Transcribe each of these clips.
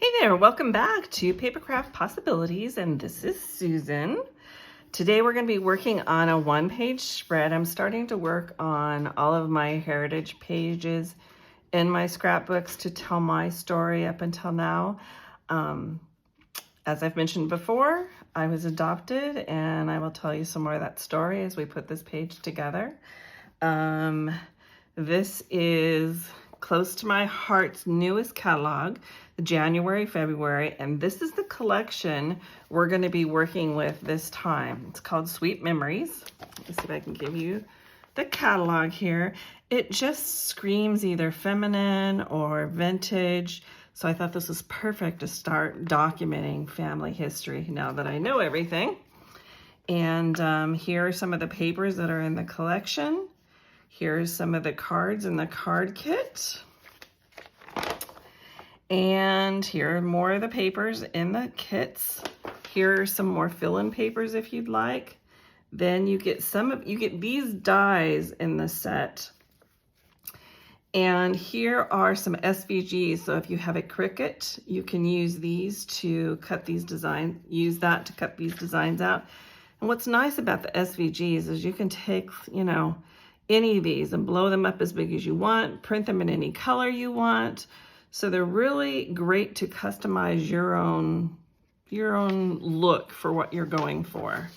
Hey there, welcome back to Papercraft Possibilities, and this is Susan. Today we're going to be working on a one-page spread. I'm starting to work on all of my heritage pages in my scrapbooks to tell my story up until now. As I've mentioned before, I was adopted, and I will tell you some more of that story as we put this page together. This is close to my heart's newest catalog, January, February, and this is the collection we're going to be working with this time. It's called Sweet Memories. Let's see if I can give you the catalog here. It just screams either feminine or vintage, so I thought this was perfect to start documenting family history now that I know everything. And here are some of the papers that are in the collection. Here's some of the cards in the card kit. And here are more of the papers in the kits. Here are some more fill-in papers if you'd like. Then you get these dies in the set. And here are some SVGs. So if you have a Cricut, you can use these to cut these designs, use that to cut these designs out. And what's nice about the SVGs is you can take, any of these and blow them up as big as you want, print them in any color you want. So they're really great to customize your own look for what you're going for.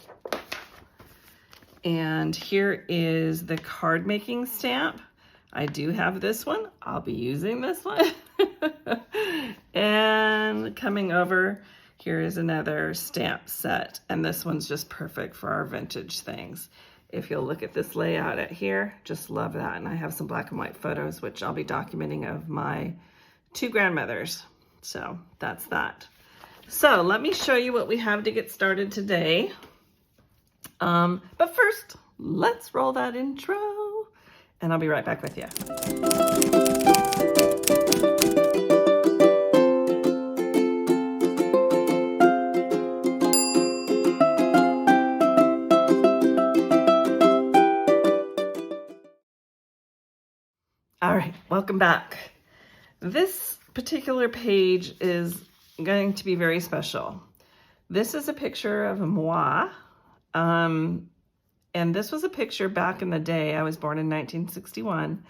And here is the card making stamp. I do have this one. I'll be using this one. And coming over, here is another stamp set. And this one's just perfect for our vintage things. If you'll look at this layout at here, just love that. And I have some black and white photos, which I'll be documenting of my two grandmothers. So that's that. So let me show you what we have to get started today. But first, let's roll that intro and I'll be right back with you. All right, welcome back. This particular page is going to be very special. This is a picture of moi, and this was a picture back in the day. I was born in 1961,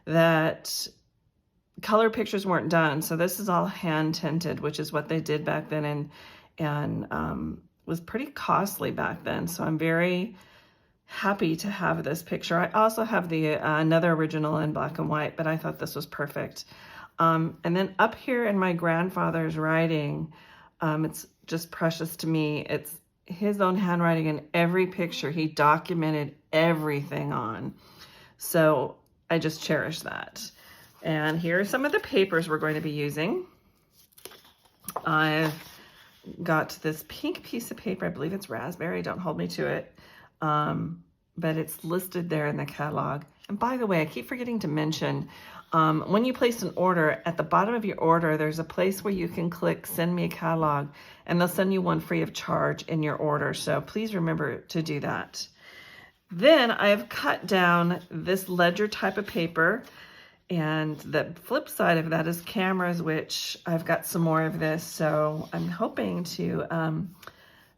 that color pictures weren't done. So this is all hand tinted, which is what they did back then, and was pretty costly back then. So I'm very happy to have this picture. I also have the another original in black and white, but I thought this was perfect. And then up here in my grandfather's writing, it's just precious to me. It's his own handwriting in every picture. He documented everything on. So I just cherish that. And here are some of the papers we're going to be using. I've got this pink piece of paper. I believe it's raspberry. Don't hold me to it. But it's listed there in the catalog. And by the way, I keep forgetting to mention, when you place an order, at the bottom of your order, there's a place where you can click send me a catalog, and they'll send you one free of charge in your order. So please remember to do that. Then I have cut down this ledger type of paper, and the flip side of that is cameras, which I've got some more of this. So I'm hoping to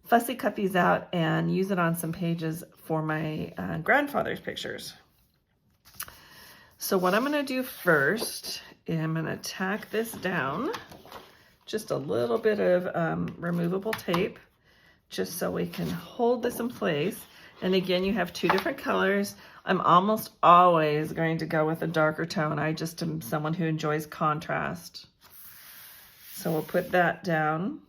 fussy cut these out and use it on some pages for my grandfather's pictures. So what I'm gonna do first, I'm gonna tack this down, just a little bit of removable tape, just so we can hold this in place. And again, you have two different colors. I'm almost always going to go with a darker tone. I just am someone who enjoys contrast. So we'll put that down.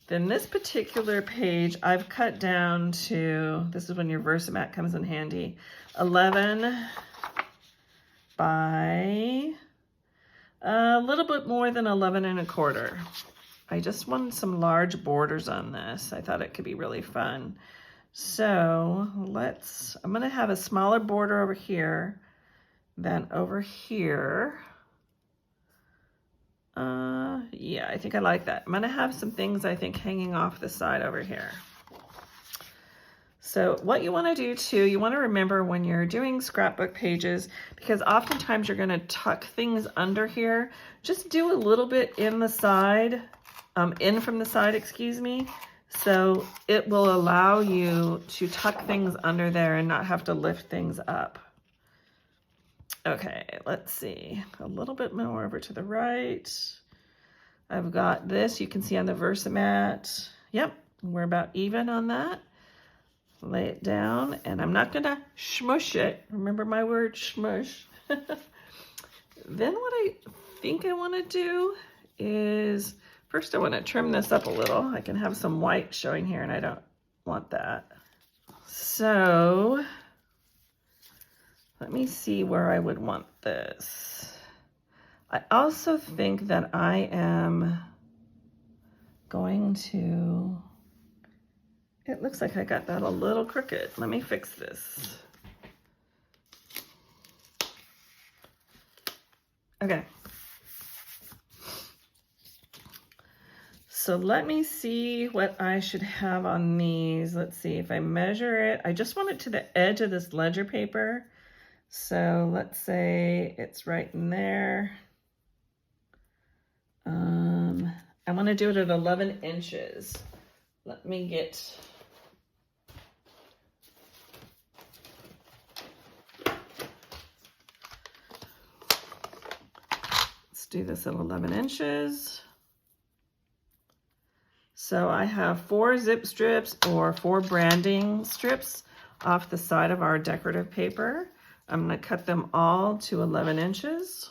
Then this particular page, I've cut down to, this is when your Versamat comes in handy, 11 by a little bit more than 11 1/4. I just wanted some large borders on this. I thought it could be really fun. So I'm gonna have a smaller border over here than over here. Yeah, I think I like that. I'm gonna have some things I think hanging off the side over here. So what you want to do too, you want to remember when you're doing scrapbook pages, because oftentimes you're going to tuck things under here, just do a little bit in the side in from the side, excuse me. So it will allow you to tuck things under there and not have to lift things up. Okay, let's see. A little bit more over to the right. I've got this, you can see on the Versamat. Yep, we're about even on that. Lay it down, and I'm not gonna smush it. Remember my word, smush. Then what I think I wanna do is, first I wanna trim this up a little. I can have some white showing here, and I don't want that. So, let me see where I would want this. I also think that I am going to, it looks like I got that a little crooked. Let me fix this. Okay. So let me see what I should have on these. Let's see if I measure it. I just want it to the edge of this ledger paper. So let's say it's right in there. I want to do it at 11 inches. Let me get, let's do this at 11 inches. So I have 4 zip strips or 4 branding strips off the side of our decorative paper. I'm going to cut them all to 11 inches.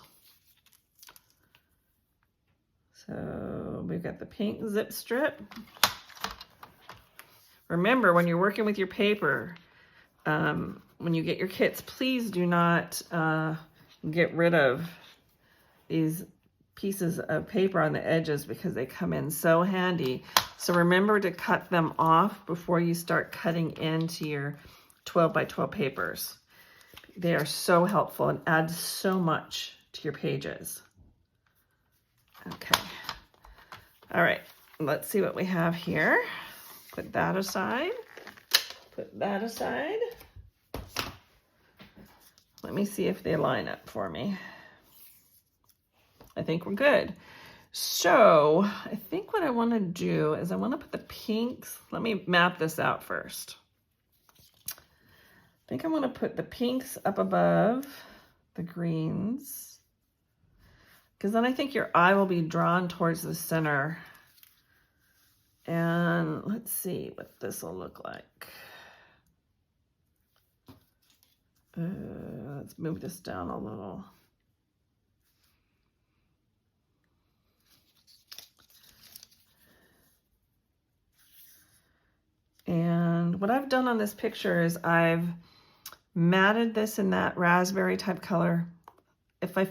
So we've got the pink zip strip. Remember, when you're working with your paper, when you get your kits, please do not get rid of these pieces of paper on the edges because they come in so handy. So remember to cut them off before you start cutting into your 12 by 12 papers. They are so helpful and add so much to your pages. Okay. All right, let's see what we have here. Put that aside. Put that aside. Let me see if they line up for me. I think we're good. So I think what I want to do is I want to put the pinks. Let me map this out first. I think I want to put the pinks up above the greens, because then I think your eye will be drawn towards the center. And let's see what this will look like. Let's move this down a little. And what I've done on this picture is I've matted this in that raspberry type color. If I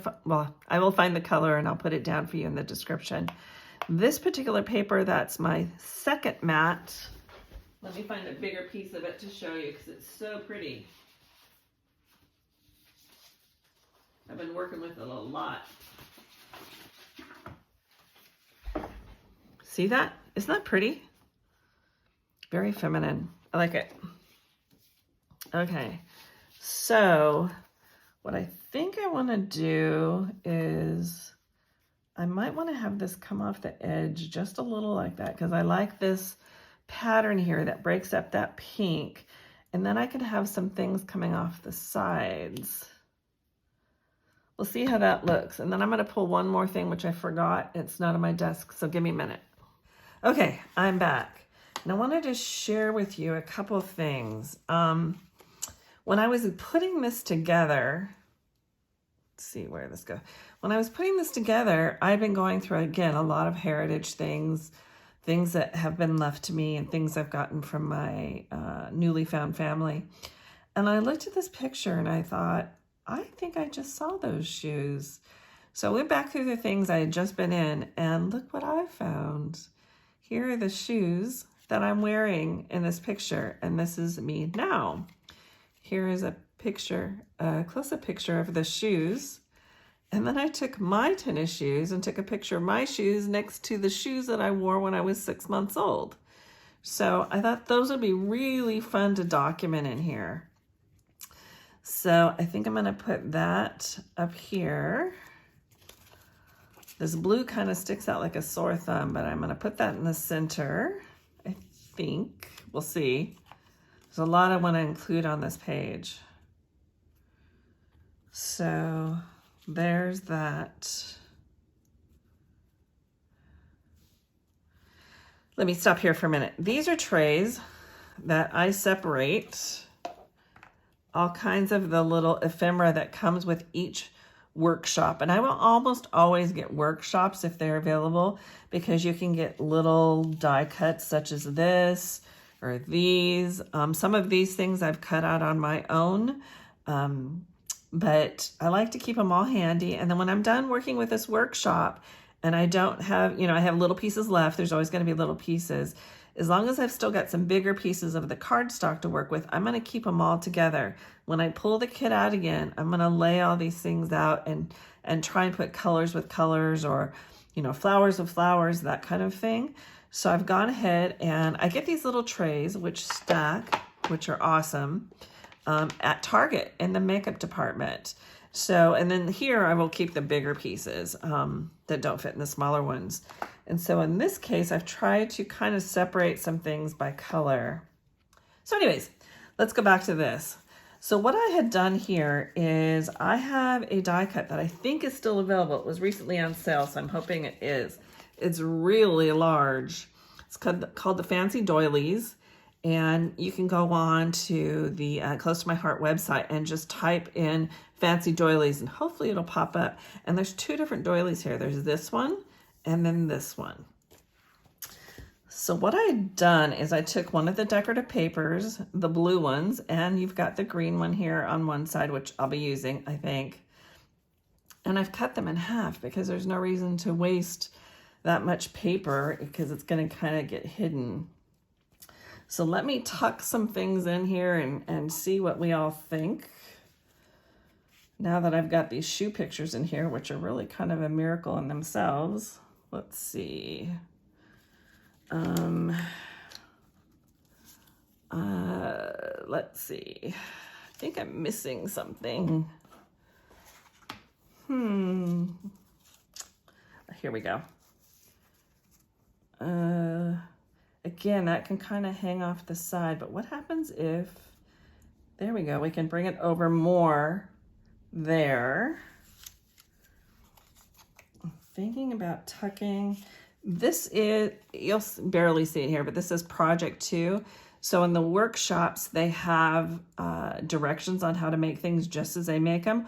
will find the color and I'll put it down for you in the description. This particular paper, that's my second matte. Let me find a bigger piece of it to show you because it's so pretty. I've been working with it a lot. See that? Isn't that pretty? Very feminine. I like it. Okay, so what I think I want to do is I might want to have this come off the edge just a little like that, because I like this pattern here that breaks up that pink, and then I could have some things coming off the sides. We'll see how that looks. And then I'm going to pull one more thing, which I forgot. It's not on my desk, so give me a minute. Okay, I'm back. And I wanted to share with you a couple of things. When I was putting this together, let's see where this goes. When I was putting this together, I've been going through, again, a lot of heritage things, things that have been left to me and things I've gotten from my newly found family. And I looked at this picture and I thought, I think I just saw those shoes. So I went back through the things I had just been in, and look what I found. Here are the shoes that I'm wearing in this picture, and this is me now. Here is a picture, a close-up picture of the shoes. And then I took my tennis shoes and took a picture of my shoes next to the shoes that I wore when I was 6 months old. So I thought those would be really fun to document in here. So I think I'm going to put that up here. This blue kind of sticks out like a sore thumb, but I'm going to put that in the center, I think. We'll see. There's a lot I want to include on this page. So there's that. Let me stop here for a minute. These are trays that I separate all kinds of the little ephemera that comes with each workshop. And I will almost always get workshops if they're available, because you can get little die cuts such as this or these. Some of these things I've cut out on my own, but I like to keep them all handy. And then when I'm done working with this workshop and I don't have, you know, I have little pieces left, there's always going to be little pieces. As long as I've still got some bigger pieces of the cardstock to work with, I'm going to keep them all together. When I pull the kit out again, I'm going to lay all these things out and try and put colors with colors, or, you know, flowers with flowers, that kind of thing. So I've gone ahead and I get these little trays which stack, which are awesome, at Target in the makeup department. So, and then here I will keep the bigger pieces that don't fit in the smaller ones. And so in this case, I've tried to kind of separate some things by color. So anyways, let's go back to this. So what I had done here is I have a die cut that I think is still available. It was recently on sale, so I'm hoping it is. It's really large. It's called the Fancy Doilies. And you can go on to the Close to My Heart website and just type in Fancy Doilies and hopefully it'll pop up. And there's two different doilies here. There's this one and then this one. So what I had done is I took one of the decorative papers, the blue ones, and you've got the green one here on one side, which I'll be using, I think. And I've cut them in half because there's no reason to waste that much paper because it's going to kind of get hidden. So let me tuck some things in here and see what we all think. Now that I've got these shoe pictures in here, which are really kind of a miracle in themselves. Let's see. Let's see. I think I'm missing something. Here we go. Again, that can kind of hang off the side, but what happens if, there we go, we can bring it over more there. I'm thinking about tucking. This is, you'll barely see it here, but this is Project 2. So in the workshops, they have directions on how to make things just as they make them.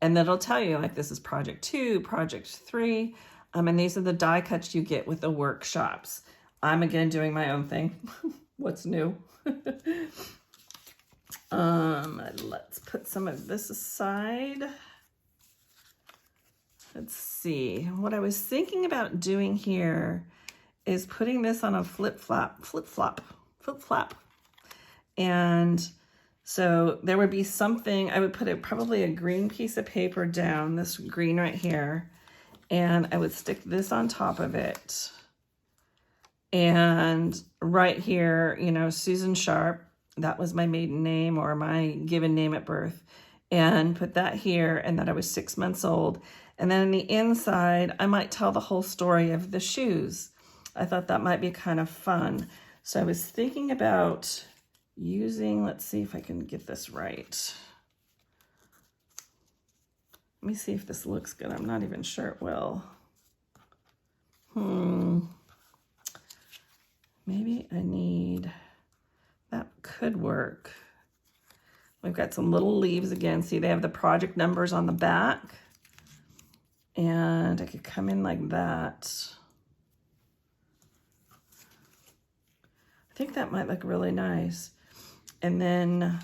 And that'll tell you, like, this is Project 2, Project 3. And these are the die cuts you get with the workshops. I'm again doing my own thing. What's new? Let's put some of this aside. Let's see. What I was thinking about doing here is putting this on a flip-flop. And so there would be something, I would put probably a green piece of paper down, this green right here, and I would stick this on top of it. And right here, you know, Susan Sharp, that was my maiden name or my given name at birth, and put that here, and that I was 6 months old. And then on the inside, I might tell the whole story of the shoes. I thought that might be kind of fun. So I was thinking about using, let's see if I can get this right. Let me see if this looks good. I'm not even sure it will. Maybe I need, that could work. We've got some little leaves again. See, they have the project numbers on the back. And I could come in like that. I think that might look really nice. And then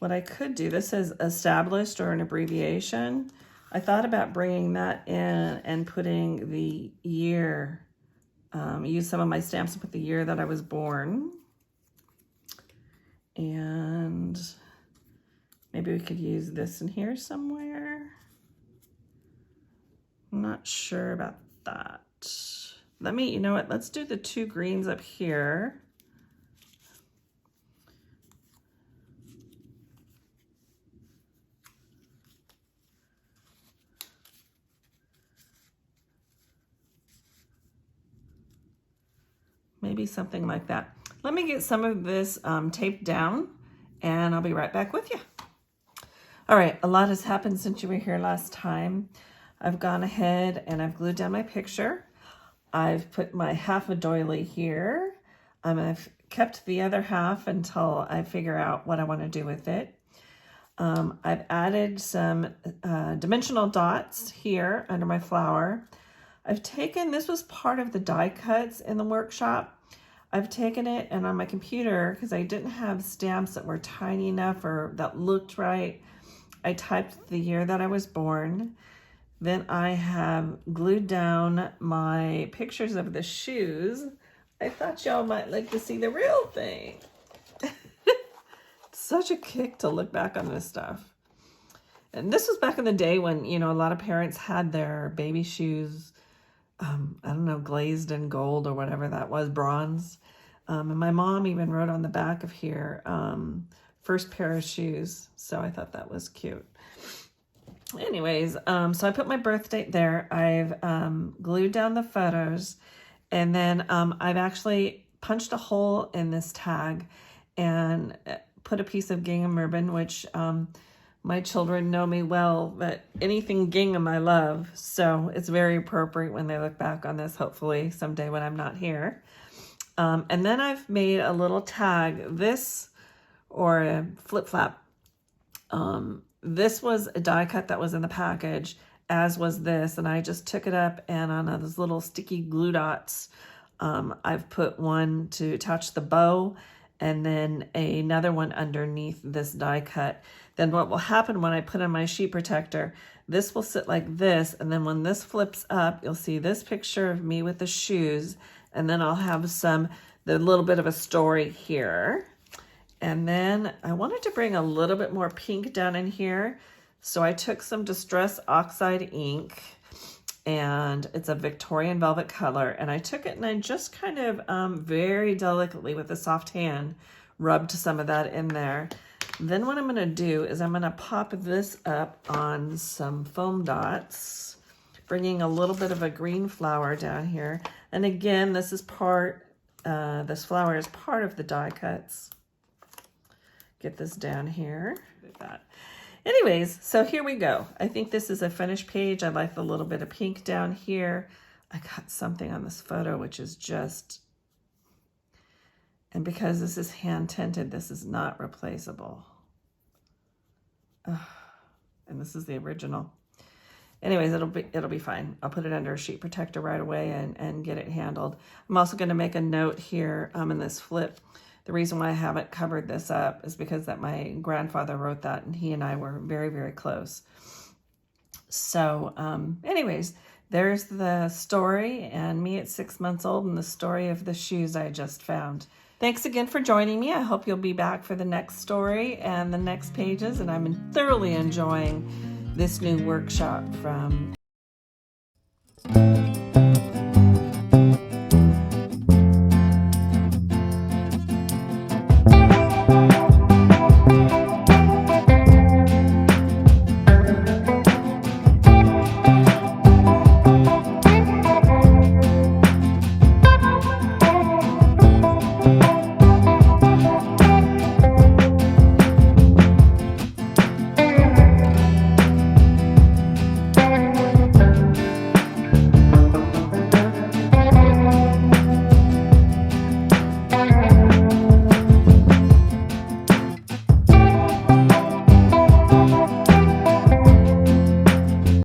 what I could do, this says established or an abbreviation. I thought about bringing that in and putting the year, use some of my stamps to put the year that I was born. And maybe we could use this in here somewhere. I'm not sure about that. Let me, you know what, let's do the two greens up here. maybe something like that. Let me get some of this taped down and I'll be right back with you. All right, a lot has happened since you were here last time. I've gone ahead and I've glued down my picture. I've put my half a doily here. I've kept the other half until I figure out what I want to do with it. I've added some dimensional dots here under my flower. I've taken, this was part of the die cuts in the workshop. I've taken it and on my computer, because I didn't have stamps that were tiny enough or that looked right, I typed the year that I was born. Then I have glued down my pictures of the shoes. I thought y'all might like to see the real thing. Such a kick to look back on this stuff. And this was back in the day when, you know, a lot of parents had their baby shoes, I don't know, glazed in gold or whatever that was, bronze. And my mom even wrote on the back of here, first pair of shoes. So I thought that was cute. Anyways, so I put my birth date there. I've glued down the photos, and then I've actually punched a hole in this tag and put a piece of gingham ribbon, which my children know me well, that anything gingham I love. So it's very appropriate when they look back on this, hopefully someday when I'm not here. And then I've made a little tag, this, or a flip-flap. This was a die cut that was in the package, as was this, and I just took it up and on those little sticky glue dots, I've put one to attach the bow and then another one underneath this die cut. Then what will happen when I put on my sheet protector, this will sit like this, and then when this flips up, you'll see this picture of me with the shoes, and then I'll have the little bit of a story here. And then I wanted to bring a little bit more pink down in here. So I took some Distress Oxide ink, and it's a Victorian velvet color. And I took it and I just kind of very delicately with a soft hand rubbed some of that in there. Then what I'm going to do is I'm going to pop this up on some foam dots, bringing a little bit of a green flower down here. And again, this is this flower is part of the die cuts. Get this down here. Like that. Anyways, so here we go. I think this is a finished page. I like the little bit of pink down here. I got something on this photo which is just, and because this is hand tinted, this is not replaceable. And this is the original. Anyways, it'll be fine. I'll put it under a sheet protector right away and get it handled. I'm also going to make a note here in this flip. The reason why I haven't covered this up is because that my grandfather wrote that, and he and I were very, very close. So anyways, there's the story and me at 6 months old and the story of the shoes I just found. Thanks again for joining me. I hope you'll be back for the next story and the next pages, and I'm thoroughly enjoying this new workshop from